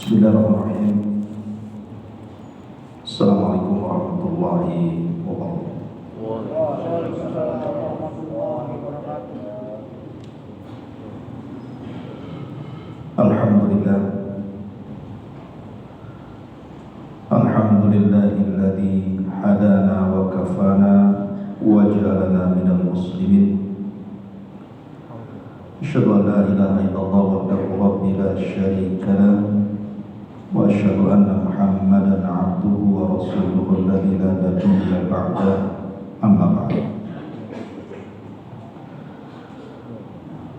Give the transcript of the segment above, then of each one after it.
Bismillahirrahmanirrahim. Assalamualaikum warahmatullahi wabarakatuh. Waalaikumsalam warahmatullahi wabarakatuh. Alhamdulillah. Alhamdulillahilladzi hadana wa kafana wa ja'alana minal muslimin. Asyhadu an la ilaha illallah wahdahu la syarika lah wa asyhadu anna Muhammadan abduhu wa rasuluhu alladzi la nabiyya ba'dah. Amma ba'd.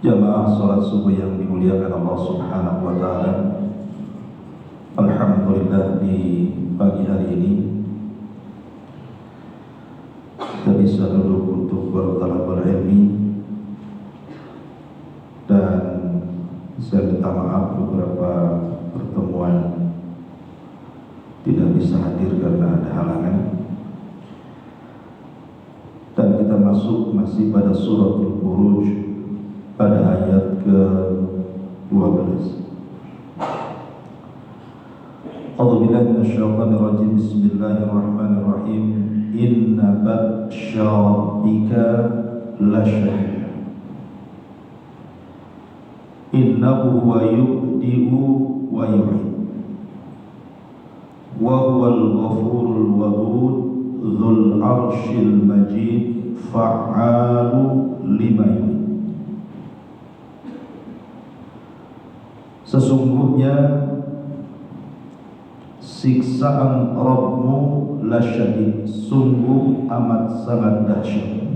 Jamaah salat subuh yang dimuliakan Allah Subhanahu wa taala. Alhamdulillah, di pagi hari ini kita bisa duduk untuk bertalabul ilmi, dan saya minta maaf beberapa pertemuan tidak bisa hadir karena ada halangan. Dan kita masuk masih pada suratul Buruj pada ayat ke-12. A'udzubillahi minasyaitonir rajim. Bismillahirrahmanirrahim. Inna batsya rabbika lasyadid. Innahu huwa yubdi'u wa yu'id. Wa huwal ghafurul wadud dzul 'arsyil majid fa'alu lima yurid. Sesungguhnya siksaan Rabbmu lasyadid, sungguh amat sangat dahsyat.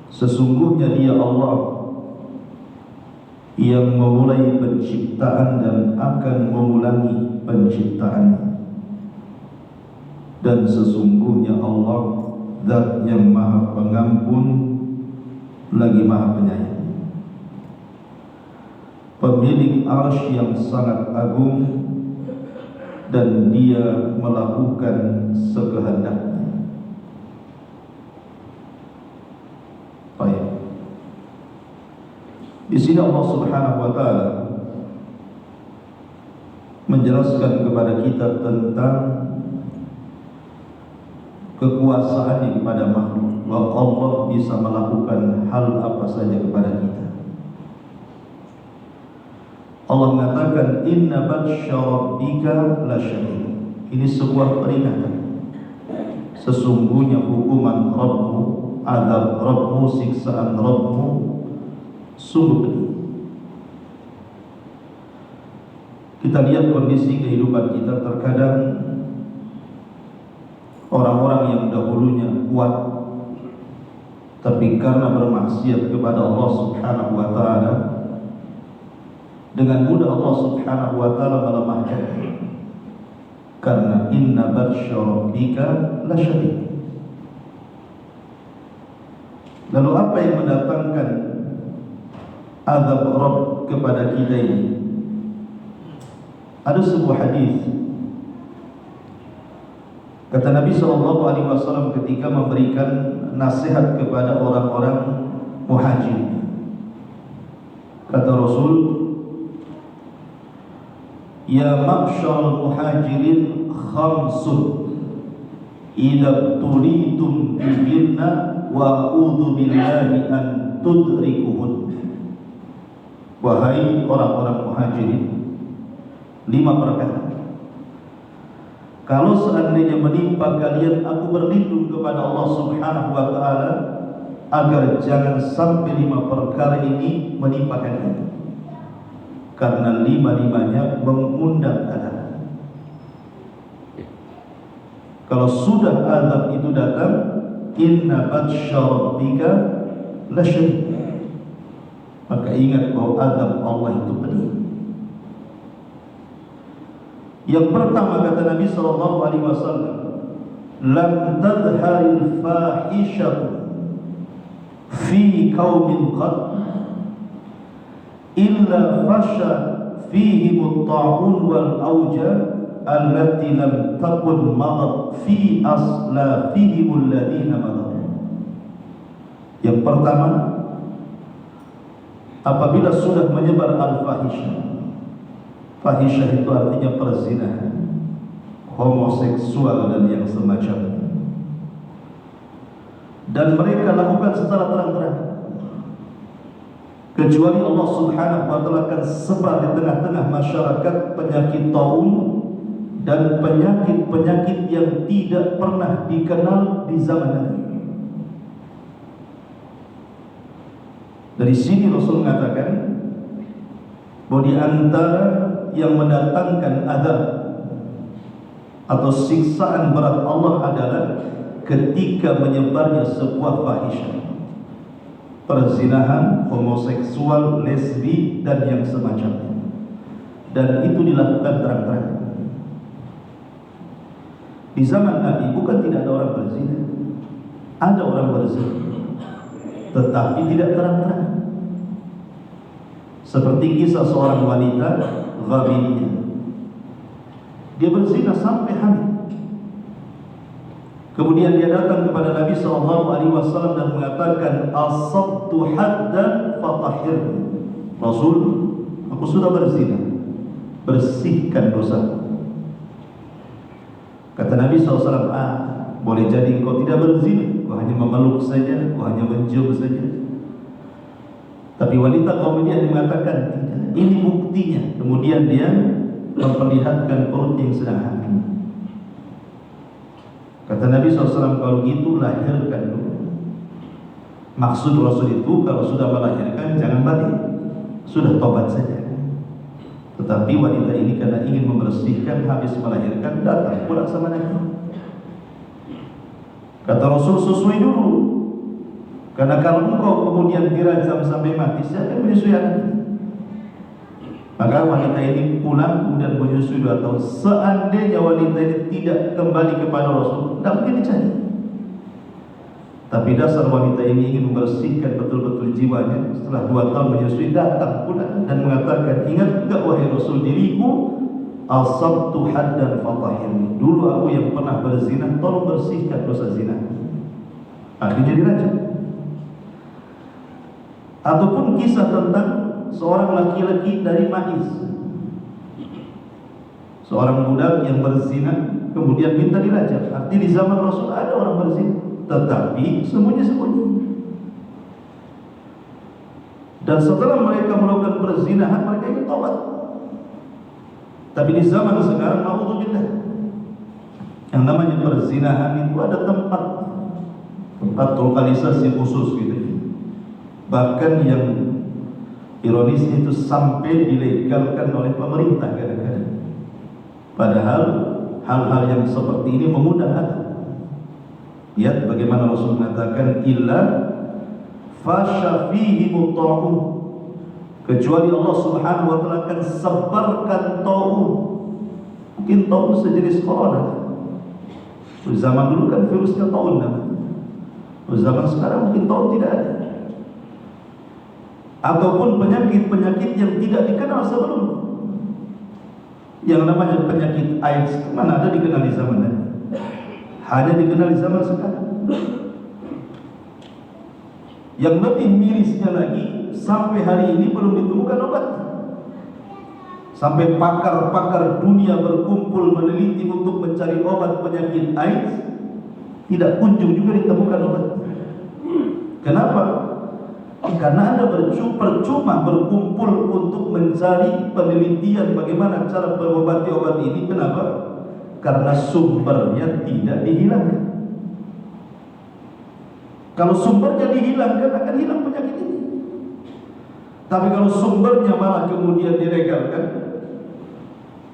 Sesungguhnya Dia Allah yang memulai penciptaan dan akan mengulangi penciptaannya. Dan sesungguhnya Allah Zat yang Maha Pengampun lagi Maha Penyayang, pemilik arsy yang sangat agung, dan Dia melakukan sekehendaknya. Baik. Di sini Allah Subhanahu wa taala menjelaskan kepada kita tentang kekuasaan kepada makhluk, bahwa Allah bisa melakukan hal apa saja kepada kita. Allah mengatakan inna batsya rabbika lasyadid. Ini sebuah peringatan. Sesungguhnya hukuman Rabbmu, azab Rabbmu, siksaan Rabbmu sungguh pedih. Kita lihat kondisi kehidupan kita, terkadang orang-orang yang dahulunya kuat, tapi karena bermaksiat kepada Allah Subhanahu wa taala, dengan mudah Allah Subhanahu wa taala melemahkan. Karena inna batsya rabbika lasyadid. Lalu apa yang mendatangkan azab Rabb kepada kita ini? Ada sebuah hadis, kata Nabi SAW ketika memberikan nasihat kepada orang-orang muhajir. Kata Rasul, ya ma'syarul muhajirin khamsun idza tulitum bihinna wa a'udzu billahi an tudrikuhun. Wahai orang-orang muhajirin, 5 perkara, kalau seandainya menimpa kalian, aku berlindung kepada Allah Subhanahu wa taala agar jangan sampai 5 perkara ini menimpa kalian, karena 5-5-nya mengundang azab. Kalau sudah azab itu datang, inna batsya rabbika lasyadid, maka ingat bahwa azab Allah itu pedih. Yang pertama kata Nabi SAW, lam tadharil fahishatu fi qaumin qad illa fasha fihim at-ta'un wal awja allati lam takun madat fi aslafihim alladhina madat. Yang pertama, apabila sudah menyebar al-fahisyah, Fahisyah itu artinya perzinahan, homoseksual dan yang semacamnya. Dan mereka lakukan secara terang-terang, kecuali Allah Subhanahu wa ta'ala akan sebar di tengah-tengah masyarakat penyakit taun dan penyakit-penyakit yang tidak pernah dikenal di zaman Nabi. Dari sini Rasul mengatakan bahwa di antara yang mendatangkan azab atau siksaan berat Allah adalah ketika menyebarnya sebuah fahisyah, perzinahan, homoseksual, lesbi dan yang semacamnya. Dan itu dilakukan terang-terang. Di zaman Nabi bukan tidak ada orang berzina, ada orang berzina, tetapi tidak terang-terang. Seperti kisah seorang wanita Ghamidiyah, dia berzina sampai hamil. Kemudian dia datang kepada Nabi SAW dan mengatakan, asabtu haddan fatahhir. Rasul, aku sudah berzina, bersihkan dosa. Kata Nabi SAW, boleh jadi engkau tidak berzina, kau hanya memeluk saja, kau hanya mencium saja. Tapi wanita kaum ini mengatakan tidak, ini buktinya. Kemudian dia memperlihatkan perut yang sedang hamil. Kata Nabi SAW, kalau gitu lahirkan dulu. Maksud Rasul itu kalau sudah melahirkan jangan balik, sudah tobat saja. Tetapi wanita ini karena ingin membersihkan, habis melahirkan datang pulang sama Nabi. Kata Rasul, susui dulu, karena kalau engkau kemudian dirajam sampai mati, siapa yang menyusui anak ini? Maka wanita ini pulang kemudian menyusui 2 tahun. Seandainya wanita ini tidak kembali kepada Rasul, tidak mungkin dicari. Tapi dasar wanita ini ingin membersihkan betul-betul jiwanya. Setelah 2 tahun menyusui, datang pulang dan mengatakan, ingat enggak wahai Rasul, diriku asabtu haddan fatahhirni. Dulu aku yang pernah berzina, tolong bersihkan dosa zina. Akhirnya dirajam. Ataupun kisah tentang seorang laki-laki dari Ma'iz, seorang budak yang berzina kemudian minta dirajam. Arti di zaman Rasul ada orang berzina, tetapi sembunyi-sembunyi. Dan setelah mereka melakukan perzinahan, mereka ingin tobat. Tapi di zaman sekarang, na'udzubillah, yang namanya perzinahan itu ada tempat lokalisasi khusus gitu. Bahkan yang ironisnya itu sampai dilegalkan oleh pemerintah kadang-kadang. Padahal hal-hal yang seperti ini mengundang adab. Lihat bagaimana Rasul mengatakan, illa fasha fihi muta'un, kecuali Allah Subhanahu wa ta'ala akan sebarkan ta'un. Mungkin ta'un sejenis corona. Zaman dulu kan virusnya ta'un namanya. Zaman sekarang mungkin ta'un tidak ada. Ataupun penyakit-penyakit yang tidak dikenal sebelumnya. Yang namanya penyakit AIDS, mana ada dikenal di zaman ini? Hanya dikenal di zaman sekarang. Yang lebih mirisnya lagi, sampai hari ini belum ditemukan obatnya. Sampai pakar-pakar dunia berkumpul meneliti untuk mencari obat penyakit AIDS, tidak kunjung juga ditemukan obatnya. Kenapa? Karena Anda percuma berkumpul untuk mencari penelitian bagaimana cara mengobati obat ini. Kenapa? Karena sumbernya tidak dihilangkan. Kalau sumbernya dihilangkan, akan hilang penyakit ini. Tapi kalau sumbernya malah kemudian dilegalkan,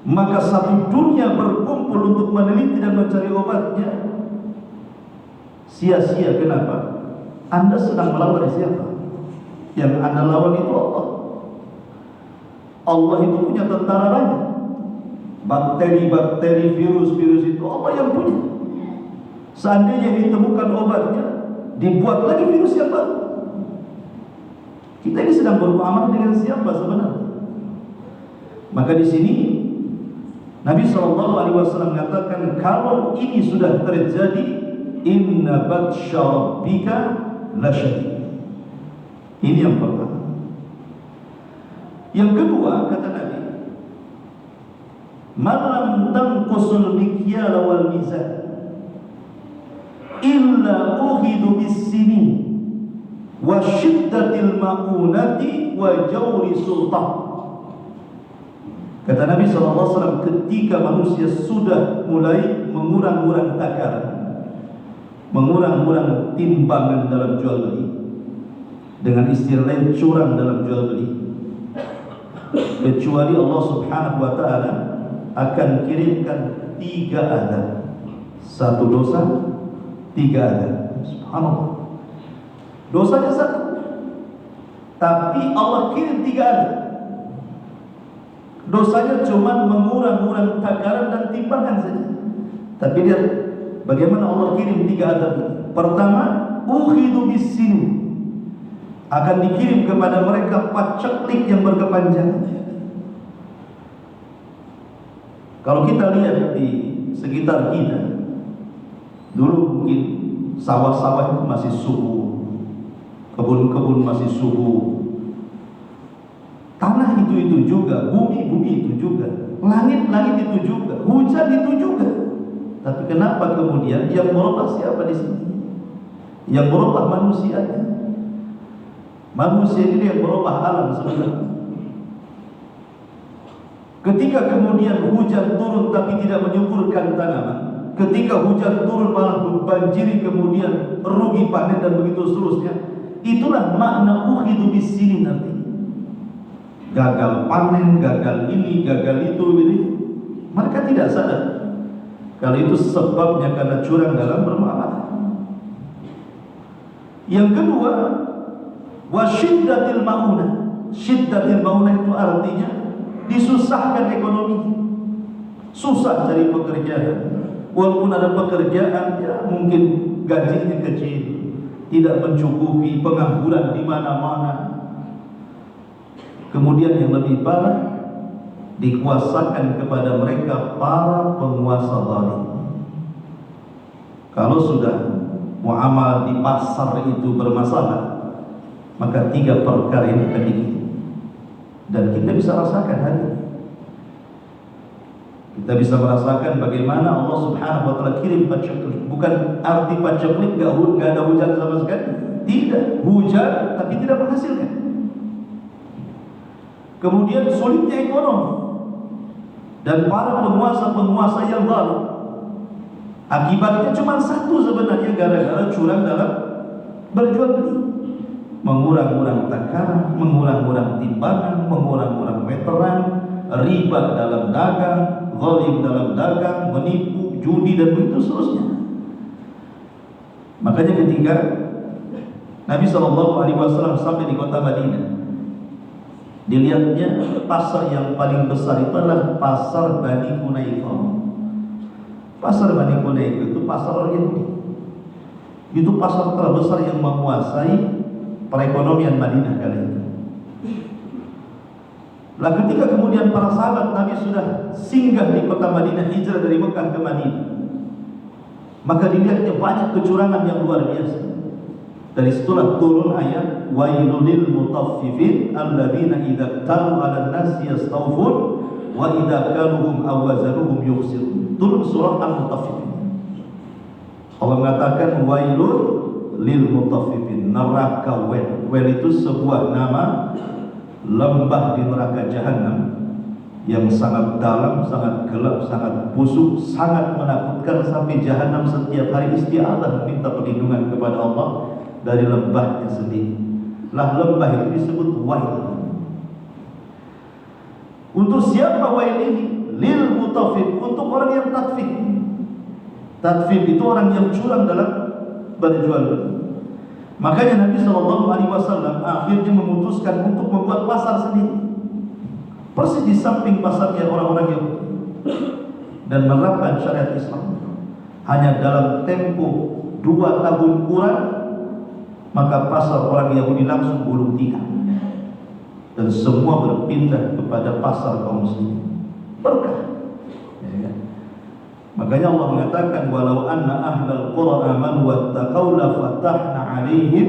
maka satu dunia berkumpul untuk meneliti dan mencari obatnya, sia-sia. Kenapa? Anda sedang melawan siapa? Yang Anda lawan itu Allah. Allah itu punya tentara banyak. Bakteri-bakteri, virus-virus itu Allah yang punya. Seandainya ditemukan obatnya, dibuat lagi virus yang baru. Kita ini sedang bermuamalah dengan siapa sebenarnya? Maka di sini Nabi SAW mengatakan, kalau ini sudah terjadi, inna batsya rabbika lasyadid. Ini yang pertama. Yang kedua, kata Nabi, man lam tanqusul mikyal wal mizan illa uhidu bis-sinin wa syiddatil ma'unati wa jawri sultan. Kata Nabi SAW, ketika manusia sudah mulai mengurang-urang takaran, mengurang-urang timbangan dalam jual beli, dengan istilah lain curang dalam jual beli, kecuali Allah Subhanahu wa ta'ala akan kirimkan 3 azab. 1 dosa, 3 azab. Subhanallah. Dosanya 1, tapi Allah kirim 3 azab. Dosanya cuma mengurang-urang takaran dan timbangan saja. Tapi lihat bagaimana Allah kirim 3 azab. Pertama, ukhidu bis-sinin, akan dikirim kepada mereka paceklik yang berkepanjangan. Kalau kita lihat di sekitar kita, dulu mungkin sawah-sawah itu masih subur, kebun-kebun masih subur, tanah itu juga, bumi itu juga, langit itu juga, hujan itu juga. Tapi kenapa kemudian yang merubah siapa di sini? Yang merubah manusianya. Manusia ini yang merubah alam sebenarnya. Ketika kemudian hujan turun tapi tidak menyuburkan tanaman, ketika hujan turun malah membanjiri, kemudian rugi panen dan begitu seterusnya, itulah makna ukhidu bis-sinin nanti. Gagal panen, gagal ini, gagal itu, ini. Mereka tidak sadar kalau itu sebabnya karena curang dalam bermuamalah. Yang kedua, wa syiddatil ma'unah. Syiddatil ma'unah itu artinya disusahkan ekonomi, susah cari pekerjaan. Walaupun ada pekerjaan, ya mungkin gajinya kecil, tidak mencukupi, pengangguran di mana-mana. Kemudian yang lebih parah, dikuasakan kepada mereka para penguasa zalim. Kalau sudah muamalah di pasar itu bermasalah, maka 3 perkara ini akan dikirim. Dan kita bisa rasakan hari ini. Kita bisa merasakan bagaimana Allah Subhanahu wa ta'ala kirim paceklik. Bukan arti paceklik gak ada hujan sama sekali. Tidak, hujan tapi tidak menghasilkan. Kemudian sulitnya ekonomi dan para penguasa-penguasa yang zalim. Akibatnya cuma 1 sebenarnya, gara-gara curang dalam berjual beli. Mengurang-urang takaran, mengurang-urang timbangan, mengurang-urang meteran, riba dalam dagang, zalim dalam dagang, menipu, judi dan begitu seterusnya. Makanya ketika Nabi SAW sampai di kota Madinah, dilihatnya pasar yang paling besar itu adalah pasar Bani Qunaiqah. Pasar Bani Qunaiqah itu pasar orang Yahudi. Itu pasar terbesar yang menguasai perekonomian Madinah kali itu. Lah ketika kemudian para sahabat Nabi sudah singgah di kota Madinah, hijrah dari Mekah ke Madinah, maka dilihatnya banyak kecurangan yang luar biasa. Dari situlah turun ayat wailul lil mutaffifin alladzina idza talu 'alan nasi yastawfun wa idza kaluhum aw wazanuhum yukhsirun. Turun surah Al-Mutaffifin. Allah mengatakan wailul lil mutaffifin, neraka wel. Wel itu sebuah nama lembah di neraka jahanam yang sangat dalam, sangat gelap, sangat busuk, sangat menakutkan, sampai jahanam setiap hari isti'adzah minta perlindungan kepada Allah dari lembahnya sendiri. Lah lembah itu disebut wail. Untuk siapa wail ini? Lil mutaffif, untuk orang yang tatfif. Tatfif itu orang yang curang dalam berjual beli. Makanya Nabi SAW akhirnya memutuskan untuk membuat pasar sendiri, persis di samping pasarnya orang-orang Yahudi, dan menerapkan syariat Islam. Hanya dalam tempo 2 tahun kurang, maka pasar orang Yahudi langsung gulung tikar, dan semua berpindah kepada pasar kaum muslimin. Berkah. Ya. Makanya Allah mengatakan walau anna ahlal qura amanu wattaqau la fatahna 'alaihim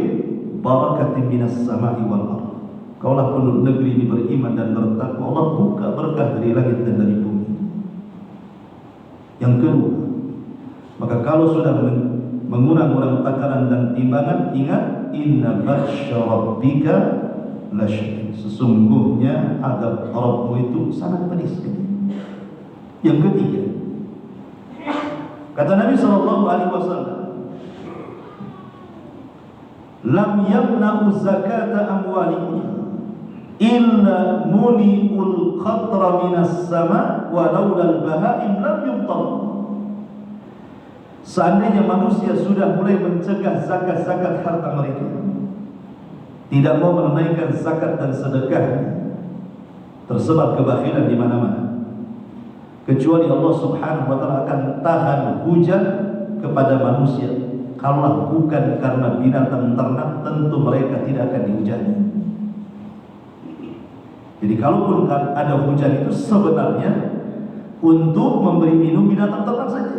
barakatin minas sama'i wal ardh. Kaulah penduduk negeri ini beriman dan bertakwa, Allah buka berkah dari langit dan dari bumi. Yang kedua, maka kalau sudah mengurang-urang takaran dan timbangan, ingat, inna batsya rabbika lasyadid. Sesungguhnya azab Rabbmu itu sangat pedis. Yang ketiga, kata Nabi SAW, lam yamna'u zakata amwalikum illa muni'ul qatra minas sama wa laulal bahaim lam yumtar. Seandainya manusia sudah mulai mencegah zakat-zakat harta mereka, tidak mau menunaikan zakat dan sedekah, tersebar kebakhiran di mana-mana, kecuali Allah Subhanahu wa taala akan tahan hujan kepada manusia. Kalau bukan karena binatang ternak, tentu mereka tidak akan dihujani. Jadi kalaupun ada hujan itu sebenarnya untuk memberi minum binatang ternak saja,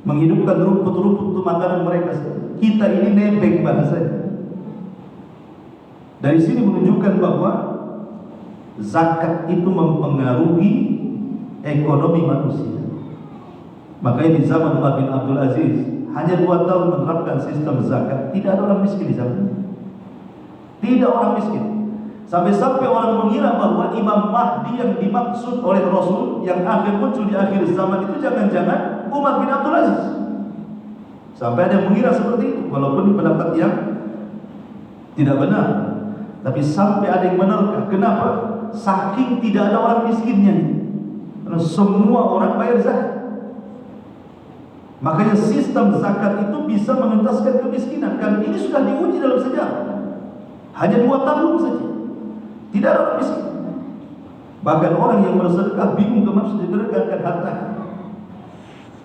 menghidupkan rumput-rumput untuk makanan mereka saja. Kita ini nebeng bahasanya. Dari sini menunjukkan bahwa zakat itu mempengaruhi ekonomi manusia. Makanya di zaman Umar bin Abdul Aziz hanya 2 tahun menerapkan sistem zakat, tidak ada orang miskin di zamannya. Tidak orang miskin. Sampai-sampai orang mengira bahwa Imam Mahdi yang dimaksud oleh Rasul yang akan muncul di akhir zaman itu jangan-jangan Umar bin Abdul Aziz. Sampai ada yang mengira seperti itu, walaupun pendapat yang tidak benar. Tapi sampai ada yang menerka. Kenapa? Saking tidak ada orang miskinnya. Karena semua orang bayar zakat. Makanya sistem zakat itu bisa mengentaskan kemiskinan. Karena ini sudah diuji dalam sejarah. Hanya 2 tahun saja, tidak ada orang miskin. Bahkan orang yang bersedekah bingung kemana sedekahkan harta.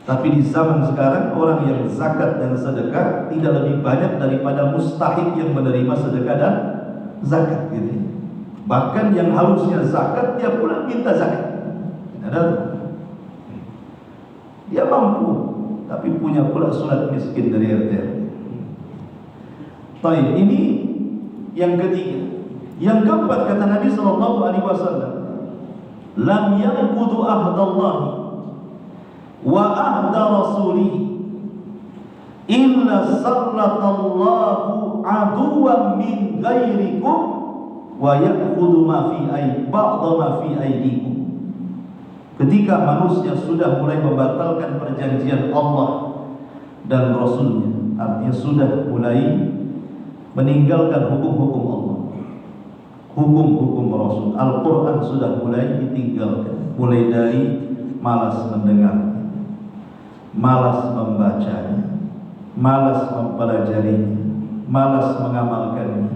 Tapi di zaman sekarang orang yang zakat dan sedekah tidak lebih banyak daripada mustahik yang menerima sedekah dan zakat gitu. Bahkan yang harusnya zakat dia pula minta zakat. Tidak ada. Dia mampu, tapi punya pula surat miskin dari RT. Baik, ini yang ketiga. Yang keempat, kata Nabi SAW, lam yanqudu ahdallahi wa ahda rasulih illa sallatallahu aduwan min ghairikum wa ya'khudhu ma fi ba'dha ma fi aydikum. Ketika manusia sudah mulai membatalkan perjanjian Allah dan Rasulnya, artinya sudah mulai meninggalkan hukum-hukum Allah, hukum-hukum Rasul, Al-Quran sudah mulai ditinggalkan, mulai dari malas mendengar, malas membacanya, malas mempelajarinya, malas mengamalkannya,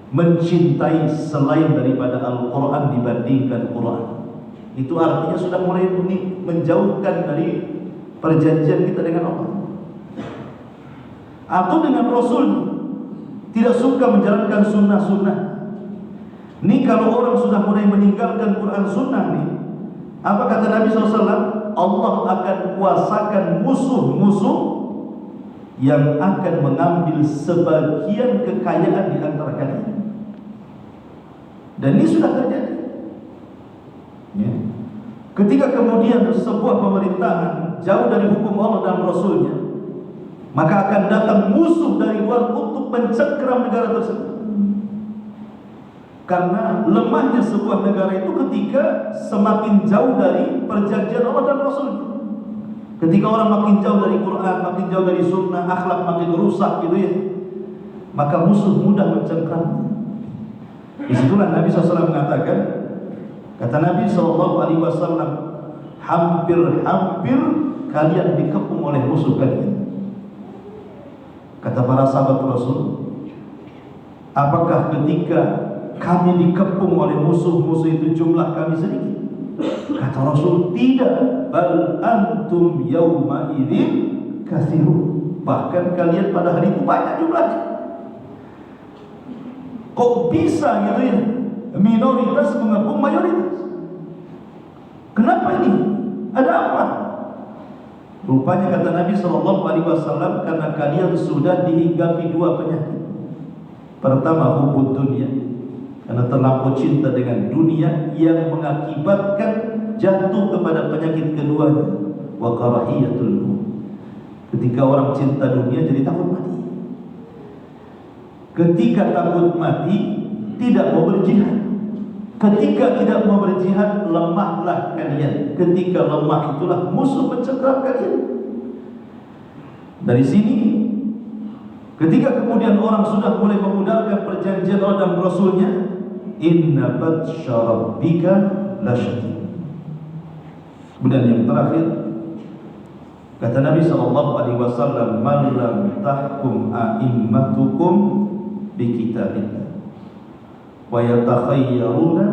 mencintai selain daripada Al-Quran dibandingkan Quran. Itu artinya sudah mulai menjauhkan dari perjanjian kita dengan Allah atau dengan Rasul. Tidak suka menjalankan sunnah-sunnah. Ini kalau orang sudah mulai meninggalkan Quran sunnah nih, apa kata Nabi SAW? Allah akan kuasakan musuh-musuh yang akan mengambil sebagian kekayaan di antara kalian. Dan ini sudah terjadi. Ya. Ketika kemudian sebuah pemerintahan jauh dari hukum Allah dan Rasulnya, maka akan datang musuh dari luar untuk mencengkeram negara tersebut. Karena lemahnya sebuah negara itu ketika semakin jauh dari perjanjian Allah dan Rasulnya. Ketika orang makin jauh dari Quran, makin jauh dari sunnah, akhlak makin rusak gitu ya, maka musuh mudah mencengkeramnya. Disitulah Nabi SAW mengatakan, kata Nabi SAW, hampir-hampir kalian dikepung oleh musuh kalian. Kata para sahabat Rasul, apakah ketika kami dikepung oleh musuh-musuh itu jumlah kami sedikit? Kata Rasul, tidak. Bal antum yawma idzin katsirun. Bahkan kalian pada hari itu banyak jumlahnya. Kok bisa gitu ya? Minoritas mengepung mayoritas. Kenapa ini? Ada apa? Rupanya kata Nabi SAW, karena kalian sudah dihinggapi 2 penyakit. Pertama, hubud dunia, karena terlampau cinta dengan dunia yang mengakibatkan jatuh kepada penyakit keduanya, wa karahiyatul maut. Ketika orang cinta dunia jadi takut mati. Ketika takut mati tidak mau berjihad. Ketika tidak mau berjihad, lemahlah kalian. Ketika lemah itulah musuh mencengkram kalian. Dari sini, ketika kemudian orang sudah mulai memudarkan perjanjian Allah dan Rasulnya, inna batsya rabbika lasyadid. Kemudian yang terakhir, kata Nabi SAW, man lam tahkum a'immatukum bi kitabillah wa yatakhayyaruna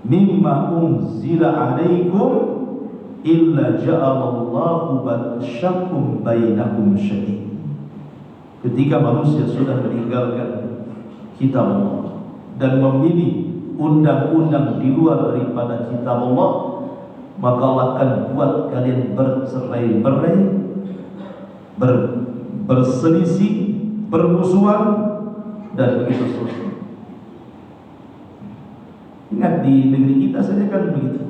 mimma unzila alaikum illa ja'alallahu batsyakum bainakum syadid. Ketika manusia sudah meninggalkan kitab Allah dan memilih undang-undang di luar daripada kitab Allah, maka Allah akan buat kalian bercerai-berai, berselisih, bermusuhan, dan begitu seterusnya. Ingat, di negeri kita saja kan begitu.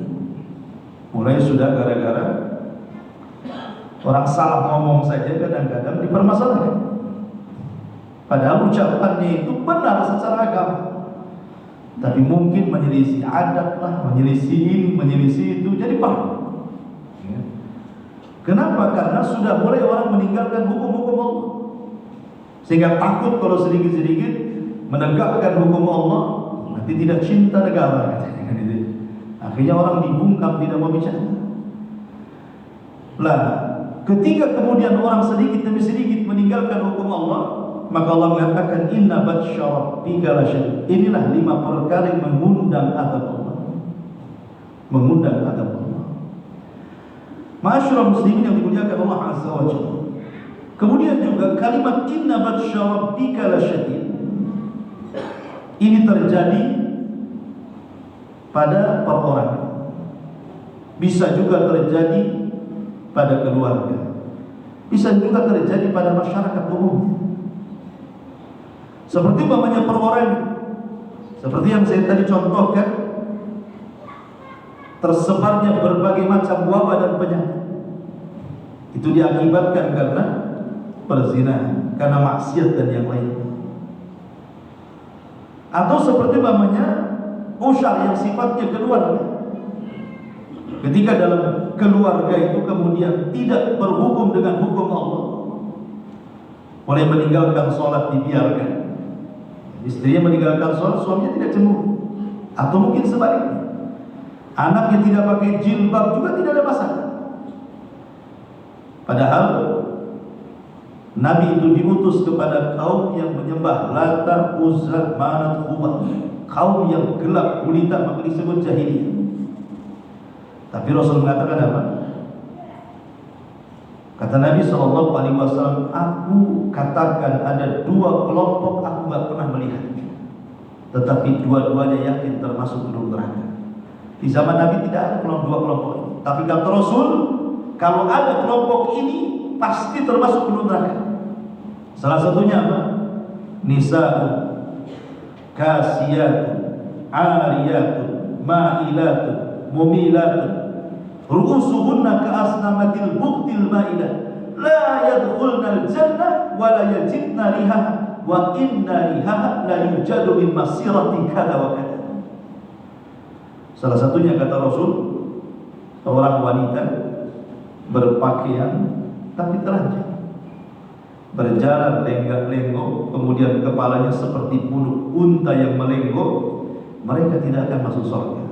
Mulai sudah gara-gara orang salah ngomong saja kadang-kadang dipermasalahkan. Padahal ucapannya itu benar secara agama, tapi mungkin menyelisih adat lah, menyelisih ini, menyelisih itu, jadi paham. Kenapa? Karena sudah mulai orang meninggalkan hukum-hukum Allah, sehingga takut kalau sedikit-sedikit menegakkan hukum Allah, nanti tidak cinta negara. Akhirnya orang dibungkam, tidak mau bicara. Lah, ketika kemudian orang sedikit demi sedikit meninggalkan hukum Allah, maka Allah mengatakan inna batsya rabbika lasyadid. Inilah 5 perkara yang mengundang azab Allah. Mengundang azab Allah. Ma'asyiral muslimin yang dimuliakan Allah Azza wa Jalla. Kemudian juga kalimat inna batsya rabbika lasyadid ini terjadi pada perorangan. Bisa juga terjadi pada keluarga. Bisa juga terjadi pada masyarakat umum. Seperti umpamanya perorangan, seperti yang saya tadi contohkan, tersebarnya berbagai macam wabah dan penyakit. Itu diakibatkan karena perzinahan, karena maksiat dan yang lain. Atau seperti umpamanya usyar yang sifatnya keluarga. Ketika dalam keluarga itu kemudian tidak berhukum dengan hukum Allah, mulai meninggalkan sholat dibiarkan. Istrinya meninggalkan sholat, suaminya tidak cemburu. Atau mungkin sebaliknya, anak yang tidak pakai jilbab juga tidak ada masalah. Padahal Nabi itu diutus kepada kaum yang menyembah Lata, Uzza, Manat, Hubal, kaum yang gelap gulita, maka disebut jahiliyah. Tapi Rasul mengatakan apa? Kata Nabi SAW, aku katakan ada 2 kelompok aku gak pernah melihat, tetapi dua-duanya yakin termasuk gedung neraka. Di zaman Nabi tidak ada 2 kelompok ini. Tapi kata Rasul, kalau ada kelompok ini pasti termasuk gedung neraka. Salah satunya apa? Nisa'un kasiyatun ariyatun ma'ilatun mumilatun ru'usuhunna ka'asnamatil buktil ma'ilah la yadkhulnal jannah wa la yajidna rihaha wa inna rihaha la yujadu min masirati kada wa kada. Salah satunya kata Rasul, seorang wanita berpakaian tapi telanjang, berjalan lenggak-lenggok, kemudian kepalanya seperti punuk unta yang melenggok. Mereka tidak akan masuk surga.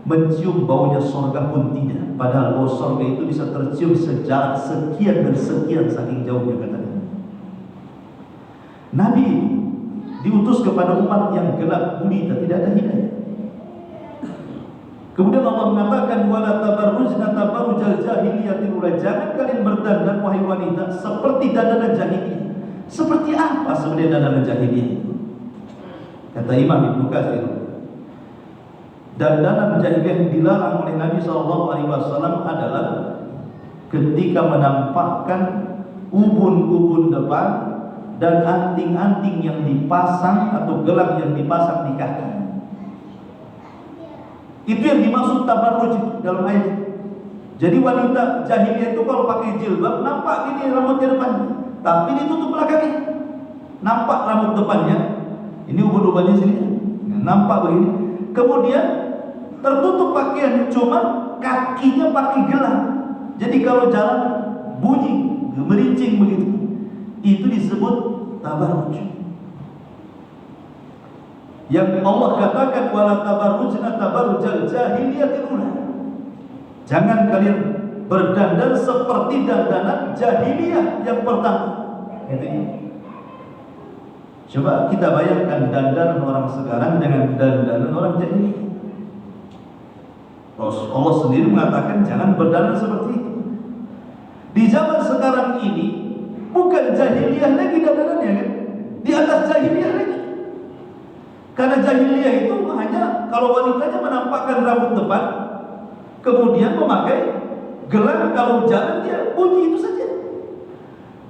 Mencium baunya surga pun tidak. Padahal bau surga itu bisa tercium sejarak sekian dan sekian saking jauhnya katanya. Nabi diutus kepada umat yang gelap gulita, tidak ada hidayah. Kemudian Allah mengatakan wala tabarrujna tabarrujal jahiliyatil ula. Jangan kalian berdandan wahai wanita seperti dandanan jahiliyah. Seperti apa sebenarnya dandanan jahiliyah? Kata Imam Ibnu Katsir, dandanan jahiliyah yang dilarang oleh Nabi SAW adalah ketika menampakkan ubun-ubun depan dan anting-anting yang dipasang atau gelang yang dipasang di kaki. Itu yang dimaksud tabarruj dalam ayat. Jadi wanita jahiliyah itu kalau pakai jilbab nampak gini rambutnya depan, tapi ditutup belakangnya. Nampak rambut depannya, ini ubun-ubunnya sini, nampak begini. Kemudian tertutup pakaian, cuma kakinya pakai gelang. Jadi kalau jalan bunyi, merincing begitu. Itu disebut tabarruj. Yang Allah katakan wala tabarrujna tabarrujal jahiliyatil ula. Jangan kalian berdandan seperti dandanan jahiliyah yang pertama. Itu. Coba kita bayangkan dandanan orang sekarang dengan dandanan orang jahiliyah. Allah sendiri mengatakan jangan berdandan seperti itu. Di zaman sekarang ini bukan jahiliyah lagi dandanannya kan? Di atas jahiliyah lagi. Karena jahiliyah itu hanya kalau wanitanya menampakkan rambut depan, kemudian memakai gelang, kalau jalan dia bunyi itu saja.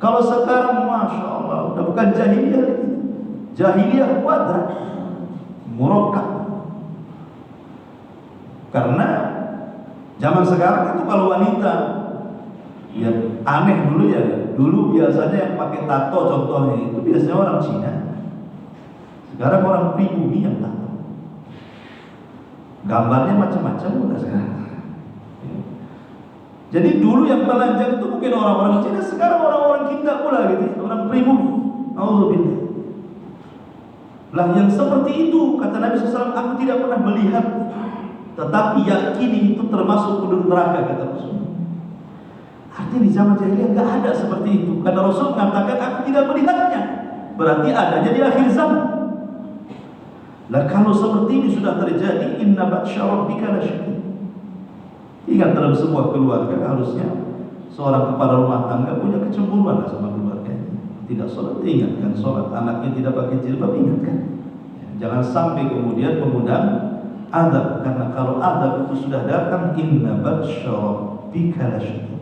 Kalau sekarang masya Allah udah bukan jahiliyah lagi, jahiliyah kuadrat, murakkab. Karena zaman sekarang itu kalau wanita ya aneh dulu ya. Dulu biasanya yang pakai tato contohnya itu biasanya orang Cina. Sekarang orang pribumi yang tato. Gambarnya macam-macam udah sekarang. Jadi dulu yang telanjang itu mungkin orang-orang Cina, sekarang orang-orang kita pula gitu, orang pribumi. Alhamdulillah. Lah yang seperti itu kata Nabi SAW, aku tidak pernah melihat, tetapi yakini itu termasuk penduduk neraka kata Rasul. Artinya di zaman jahiliyah nggak ada seperti itu. Karena Rasul mengatakan aku tidak melihatnya, berarti adanya di akhir zaman. Lah kalau seperti ini sudah terjadi, inna batsya rabbika lasyadid. Ingat dalam sebuah keluarga harusnya seorang kepala rumah tangga punya kecemburuan sama keluarganya. Tidak sholat, ingatkan sholat. Anaknya tidak pakai jilbab, ingatkan. Jangan sampai kemudian mengundang adab, karena kalau adab itu sudah datang, inna batsya rabbika lasyadid.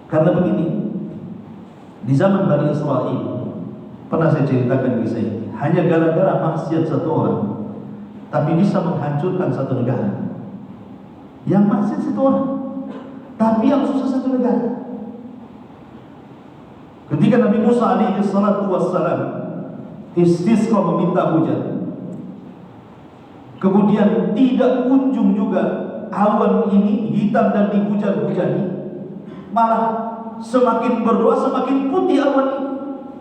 Karena begini, di zaman Bani Israel pernah saya ceritakan kisah ini. Hanya gara-gara maksiat satu orang, tapi bisa menghancurkan satu negara. Yang maksiat satu orang, tapi yang susah satu negara. Ketika Nabi Musa alaihi salatu wassalam istisqa meminta hujan, kemudian tidak kunjung juga awan ini hitam dan dihujan-hujani, malah semakin berdoa semakin putih awan ini.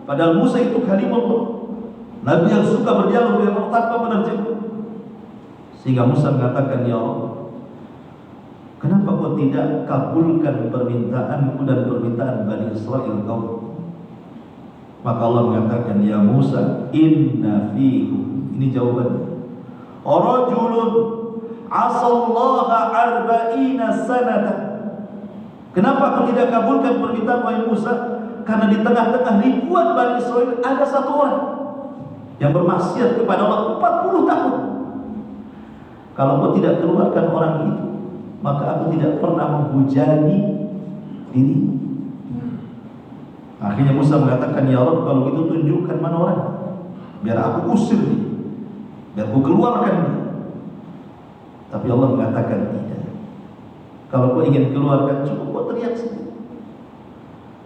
Padahal Musa itu kalimullah, Nabi yang suka berdialog dengan Allah tanpa penerjemah. Sehingga Musa mengatakan, ya Allah, kenapa kau tidak kabulkan permintaanku dan permintaan Bani Israel kau? Maka Allah mengatakan, ya Musa, inna fikum, ini jawabannya, rajulun asallaha arba'ina sanatan. Kenapa kau tidak kabulkan permintaan wahai Musa? Karena di tengah-tengah ribuan Bani Israel ada satu orang yang bermaksiat kepada Allah 40 tahun. Kalau kau tidak keluarkan orang itu, maka aku tidak pernah menghujani diri. Akhirnya Musa mengatakan, ya Rabb, kalau itu tunjukkan mana orang, biar aku usir dia, biar aku keluarkan dia. Tapi Allah mengatakan tidak. Kalau kau ingin keluarkan, cukup kau teriak sendiri.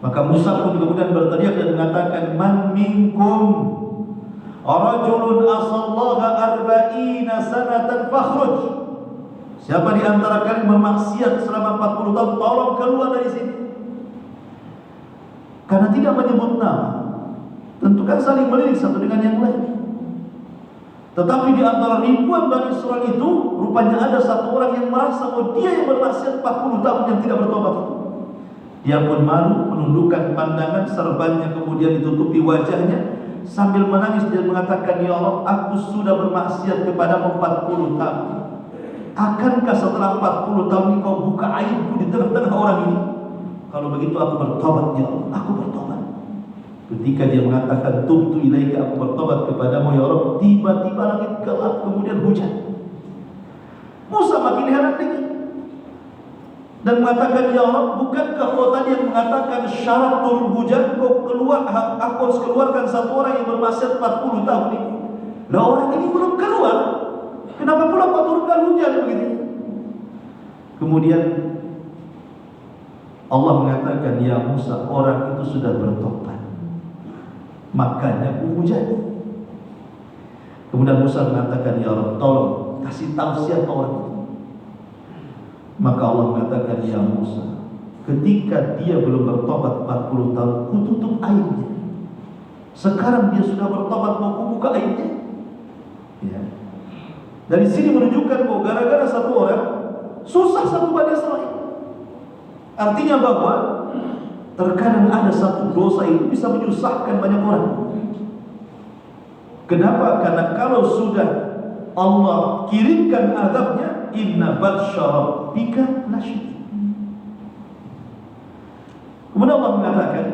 Maka Musa pun kemudian berteriak dan mengatakan, man minkum rajulun asallaha arba'ina sanatan fakhruj. Siapa di antara kalian bermaksiat selama 40 tahun, tolong keluar dari sini. Karena tidak menyebut nama, tentu kan saling melirik satu dengan yang lain. Tetapi di antara ribuan Bani Israel itu, rupanya ada satu orang yang merasa bahwa dia yang bermaksiat 40 tahun yang tidak bertobat itu. Dia pun malu, menundukkan pandangan, serbannya kemudian ditutupi wajahnya, sambil menangis dia mengatakan, ya Allah, aku sudah bermaksiat kepadamu 40 tahun. Akankah setelah 40 tahun ini kau buka aibku di tengah-tengah orang ini? Kalau begitu aku bertobat, ya Allah, aku bertobat. Ketika dia mengatakan tubtu ilaika, aku bertobat kepadamu ya Allah, tiba-tiba langit gelap kemudian hujan. Musa makin heran lagi dan mengatakan, ya Allah, bukankah kau tadi yang mengatakan syarat turun hujan, kau keluar, aku harus keluarkan satu orang yang bermaksiat 40 tahun ini. Nah, orang ini belum keluar, kenapa pula kau turunkan hujan begitu? Kemudian Allah mengatakan, ya Musa, orang itu sudah bertobat, makanya kuhujani. Kemudian Musa mengatakan, ya Allah, tolong kasih tahu siapa orang itu. Maka Allah mengatakan, ya Musa, ketika dia belum bertobat 40 tahun, kututup aibnya. Sekarang dia sudah bertobat, mau kubuka aibnya. Ya. Dari sini menunjukkan bahwa gara-gara satu orang susah satu Bani Israil. Artinya bahwa terkadang ada satu dosa itu bisa menyusahkan banyak orang. Kenapa? Karena kalau sudah Allah kirimkan azabnya, inna batsya rabbika lasyadid. Kemudian Allah mengatakan,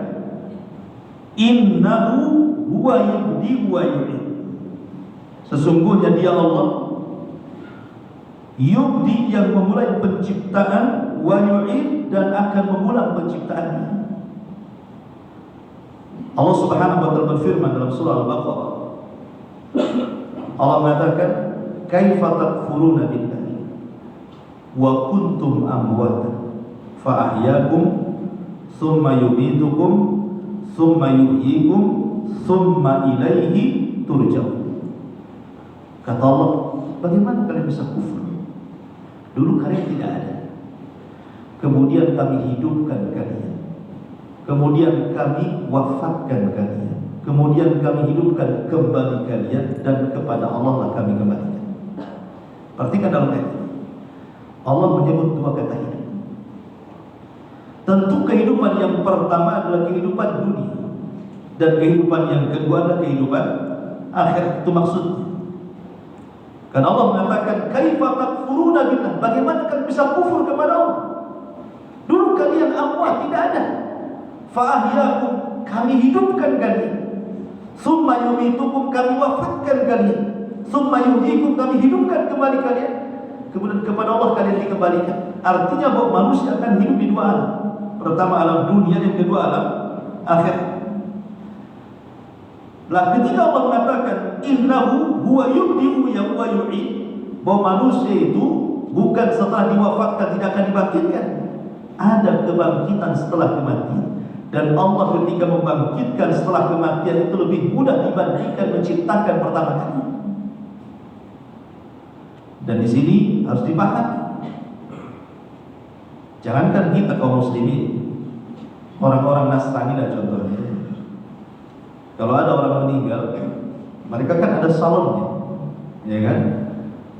innahu huwa yubdi wa yu'id. Sesungguhnya dia Allah yubdi, yang memulai penciptaan, wa yu'id, dan akan mengulang penciptaannya. Allah Subhanahu wa taala berfirman dalam surah Al-Baqarah, Allah mengatakan, kaifa takfuruna billahi wa kuntum amwatan fa ahyakum thumma yumitukum thumma yuhyikum thumma ilaihi turja'un. Kata Allah, bagaimana kalian bisa kufur? Dulu kalian tidak ada, kemudian kami hidupkan kalian, kemudian kami wafatkan kalian, kemudian kami hidupkan kembali kalian, dan kepada Allah lah kami kembalikan. Perhatikan dalam ayat ini, Allah menyebut dua kata hidup. Tentu kehidupan yang pertama adalah kehidupan dunia, dan kehidupan yang kedua adalah kehidupan akhirat. Itu maksudnya. Karena Allah mengatakan, kaifa takfuruna billah, bagaimana kalian bisa kufur kepada Allah? Dulu kalian amwat, tidak ada. Fa ahyakum, kami hidupkan kalian. Tsumma yumitukum, kami wafatkan kalian. Tsumma yuhyikum, kami hidupkan kembali kalian. Kemudian kepada Allah kalian dikembalikan. Artinya bahwa manusia akan hidup di dua alam. Pertama alam dunia, yang kedua alam akhirat. Lah ketika Allah mengatakan innahu huwa yubdi'u wa yu'id, bahwa manusia itu bukan setelah diwafatkan tidak akan dibangkitkan. Ada kebangkitan setelah kematian. Dan Allah ketika membangkitkan setelah kematian itu lebih mudah dibandingkan menciptakan pertama kali. Dan di sini harus dipahami. Jangankan kita kaum muslimin, orang-orang Nasrani lah contohnya. Kalau ada orang meninggal, mereka kan ada salonnya, ya kan?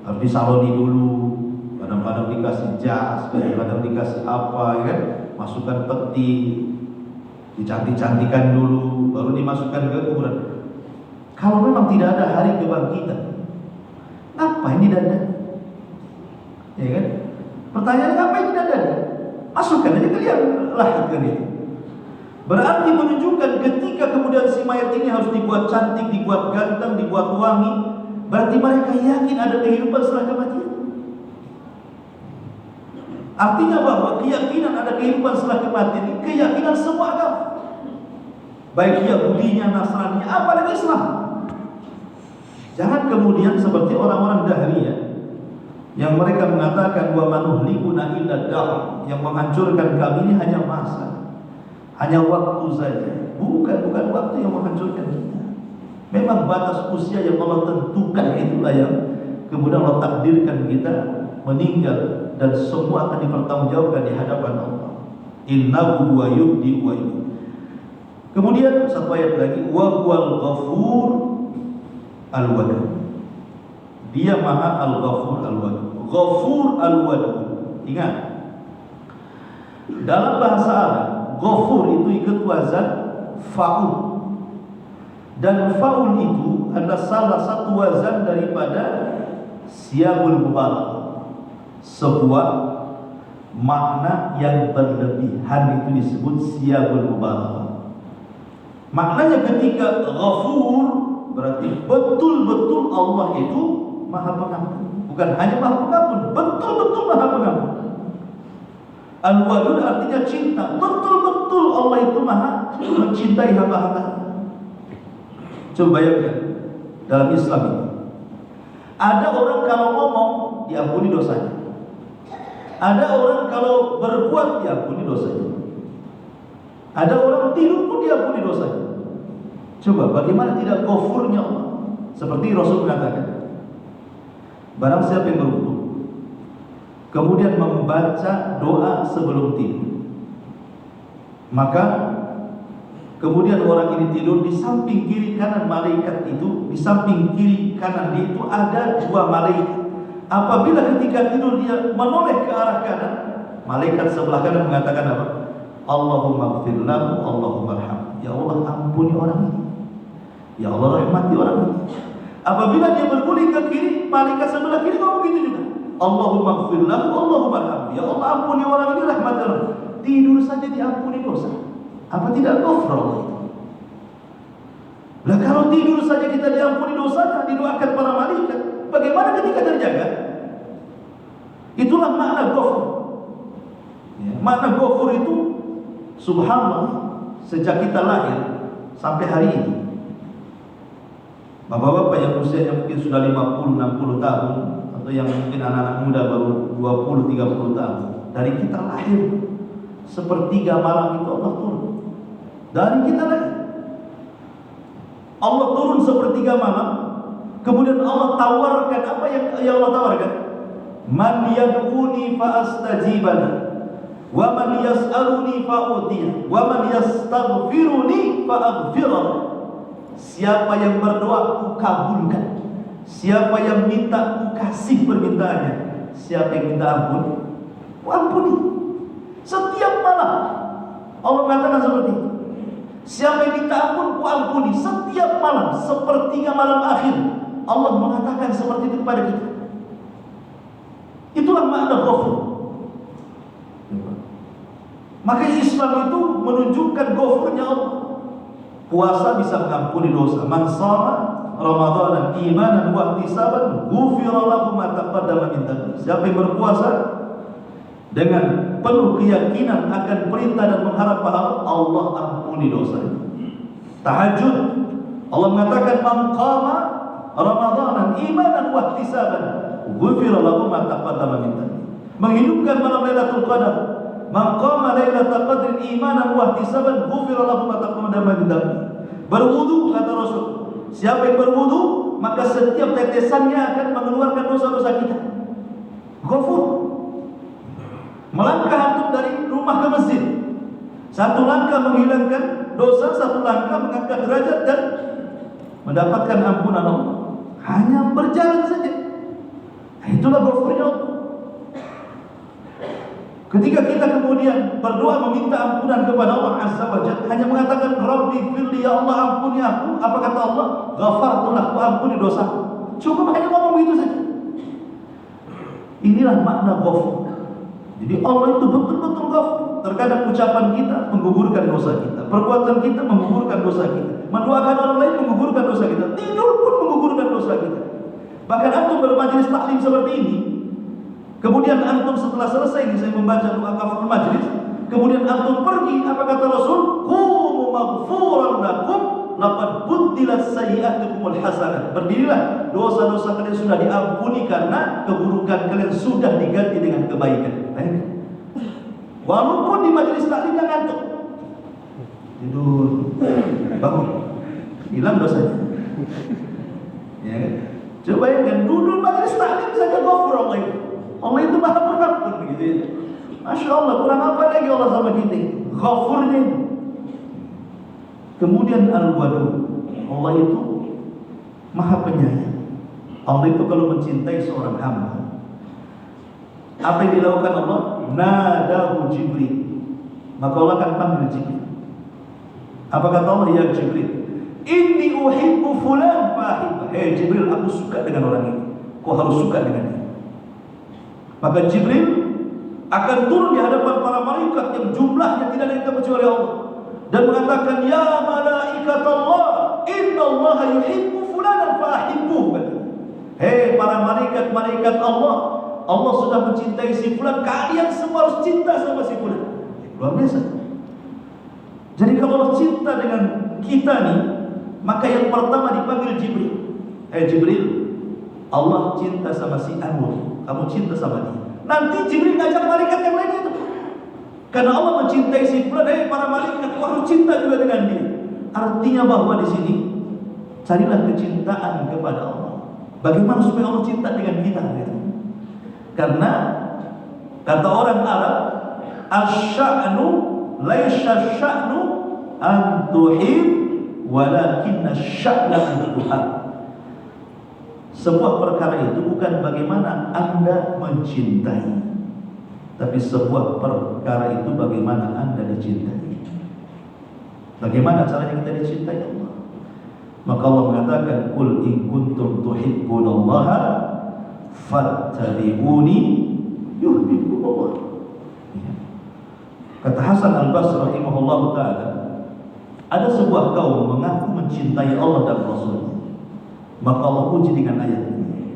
Harus disaloni dulu, kadang-kadang dikasih jas, kadang-kadang dikasih apa, ya kan? Masukkan peti, dicantik-cantikan dulu, baru dimasukkan ke kuburan. Kalau memang tidak ada hari kebangkitan, apa ini dada? Ya kan? Pertanyaannya, apa ini dada? Masukkan aja kalian lahirkan itu. Berarti menunjukkan ketika kemudian si mayat ini harus dibuat cantik, dibuat ganteng, dibuat wangi, berarti mereka yakin ada kehidupan setelah kematian. Artinya bahwa keyakinan ada kehidupan setelah kematian ini keyakinan semua agama, baik Yahudinya, Nasraninya, apalagi Islam. Jangan kemudian seperti orang-orang Dahriyah yang mereka mengatakan wa manuhlikuna illa dahr, yang menghancurkan kami ini hanya masa, hanya waktu saja. Bukan waktu yang menghancurkan kita. Memang batas usia yang Allah tentukan itulah yang kemudian Allah takdirkan kita meninggal, dan semua akan dipertanggungjawabkan di hadapan Allah. Innahu wa yubdi wa yu'id. Kemudian satu ayat lagi, wa huwal ghafur al-wadud. Dia Maha Al-Ghafur Al-Wadud. Ghafur Al-Wadud. Ingat, dalam bahasa Arab, Ghafur itu ikut wazan fa'ul, dan fa'ul itu adalah salah satu wazan daripada siyagul mubalaghah. Sebuah makna yang berlebihan itu disebut siyagul mubalaghah. Maknanya ketika Ghafur berarti betul-betul Allah itu Maha Pengampun. Bukan hanya Maha Pengampun, betul-betul Maha Pengampun. Al-Wadud artinya cinta. Betul-betul Allah itu Maha mencintai hamba-hambanya. Coba bayangkan dalam Islam ini, ada orang kalau ngomong diampuni dosanya, ada orang kalau berbuat diampuni dosanya. Ada orang tidur pun diampuni dosanya. Coba bagaimana tidak ghafurnya Allah? Seperti Rasul mengatakan, barang siapa yang berwudu kemudian membaca doa sebelum tidur, maka kemudian orang ini tidur, di samping kiri kanan malaikat itu, di samping kiri kanan dia itu ada dua malaikat. Apabila ketika tidur dia menoleh ke arah kanan, malaikat sebelah kanan mengatakan apa? Allahumma ighfir lahu, Allahumma arham. Ya Allah, ampuni orang ini. Ya Allah, rahmati orang ini. Apabila dia berguling ke kiri, malaikat sebelah kiri ngomong begitu juga. Allahumma ighfir lahu, Allahumma arham. Ya Allah, ampuni orang ini, rahmati orang ini. Tidur saja diampuni dosa. Apa tidak ghafur Allah itu? Lah kalau tidur saja kita diampuni dosanya, didoakan para malaikat, bagaimana ketika terjaga? Itulah makna ghafur. Ya, makna ghafur itu subhanallah, sejak kita lahir sampai hari ini. Bapak-bapak yang usianya mungkin sudah 50-60 tahun, atau yang mungkin anak-anak muda baru 20-30 tahun, dari kita lahir sepertiga malam itu Allah turun. Dari kita lahir Allah turun sepertiga malam. Kemudian Allah tawarkan apa yang Allah tawarkan? Man yad'uni fa astajibani, wa man yas'aluni fa utiya, wa man yastaghfiruni fa aghfirah. Siapa yang berdoa ku kabulkan, siapa yang minta ku kasih permintaannya, siapa yang minta ampun ku ampuni. Setiap malam Allah mengatakan seperti itu. Siapa yang minta ampun ku ampuni. Setiap malam, sepertiga malam akhir, Allah mengatakan seperti itu kepada kita. Itulah makna ghafur. Maka Islam itu menunjukkan ghafurnya Allah. Puasa bisa mengampuni dosa. Man shama Ramadhanan imanan wa ihtisaban ghufira lahu ma taqaddama min dhanbi. Siapa yang berpuasa dengan penuh keyakinan akan perintah dan mengharap pahala, Allah ampuni dosanya. Tahajud, Allah mengatakan man qama Ramadhanan imanan wa ihtisaban ghufira lahu ma taqaddama min dhanbi. Menghidupkan malam Lailatul Qadar, man qama Lailatul Qadri imanan wa ihtisaban ghufira lahu ma taqaddama min dhanbi. Berwudu, kata Rasul, siapa yang berwudu maka setiap tetesannya akan mengeluarkan dosa-dosa kita. Ghafur. Melangkah antum dari rumah ke masjid, satu langkah menghilangkan dosa, satu langkah mengangkat derajat dan mendapatkan ampunan Allah. Hanya berjalan saja. Itulah ghafurnya Allah. Ketika kita kemudian berdoa meminta ampunan kepada Allah Azza wa Jalla, hanya mengatakan Rabbi firli, ya Allah ampuni aku, apa kata Allah? Ghafartu lahu, ampuni dosaku. Cukup hanya ngomong begitu saja. Inilah makna ghafur. Jadi Allah itu betul-betul ghafur. Terkadang ucapan kita menggugurkan dosa kita, perbuatan kita menggugurkan dosa kita, mendoakan orang lain menggugurkan dosa kita, tidur pun menggugurkan dosa kita. Bahkan antum bermajelis taklim seperti ini, kemudian antum setelah selesai saya membaca doa kafaratul majlis, kemudian antum pergi, apa kata Rasul? Qumu maghfuran lakum laqad buddilat sayyi'atukumul hasanat. Berdirilah, dosa-dosa kalian sudah diampuni karena keburukan kalian sudah diganti dengan kebaikan. Baik. Walaupun di majelis taklimnya ngantuk, tidur, bangun, hilang dosanya. Ya kan? Coba bayangkan, duduk majelis taklim saja ghafur Allah itu. Allah itu maha pengampun begitu ya. Masya Allah, kurang apa lagi Allah sama kita? Ghafurnya itu. Kemudian Al-Wadud, Allah itu maha penyayang. Allah itu kalau mencintai seorang hamba, apa yang dilakukan Allah? Nadahu Jibril, maka Allah akan panggil Jibril. Apa kata Allah? Ya Jibril, inni uhibbu fulan fahibba. Hei Jibril, aku suka dengan orang ini, kau harus suka dengan dia. Maka Jibril akan turun di hadapan para malaikat yang jumlahnya tidak ada yang kecuali Allah, dan mengatakan, ya malaikat Allah, inna Allah yuhibbu fulanan fahibbuh. Hei para malaikat Allah, Allah sudah mencintai si fulan, kalian semua harus cinta sama si fulan. Luar biasa. Jadi kalau Allah cinta dengan kita nih, maka yang pertama dipanggil Jibril. Jibril, Allah cinta sama si Anwar, kamu cinta sama dia. Nanti Jibril ngajak malaikat yang lain itu. Karena Allah mencintai si fulan, para malaikat harus cinta juga dengan dia. Artinya bahwa di sini carilah kecintaan kepada Allah. Bagaimana supaya Allah cinta dengan kita? Gitu. Karena kata orang Arab, asy'anu laisa sya'nu an tuhib walakinna sya'na an tuhab. Sebuah perkara itu bukan bagaimana Anda mencintai, tapi sebuah perkara itu bagaimana Anda dicintai. Bagaimana caranya kita dicintai Allah? Maka Allah mengatakan, "Qul in kuntum tuhibbunallaha fattabi'uni yuhibbukumullah." Kata Hasan Al-Basri rahimahullah ta'ala, ada sebuah kaum mengaku mencintai Allah dan Rasul-Nya. Maka Allah puji dengan ayat ini.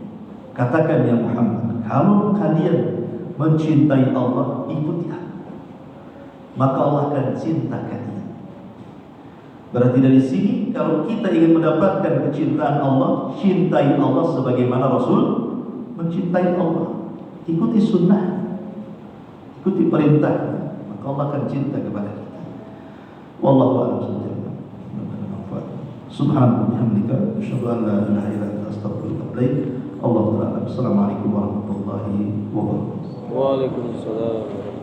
Katakan ya Muhammad, kalau kalian mencintai Allah, ikuti aku, maka Allah akan cinta kalian. Berarti dari sini, kalau kita ingin mendapatkan kecintaan Allah, cintai Allah sebagaimana Rasul mencintai Allah. Ikuti sunnah, ikuti perintahnya, maka Allah akan cinta kepada kita. Wallahu a'lam bishawab. Subhanallah bihamdika asyhadu an la ilaha illa anta astaghfiruka wa atubu ilaik. Allahu ta'ala. Assalamualaikum warahmatullahi wabarakatuh. Waalaikumsalam.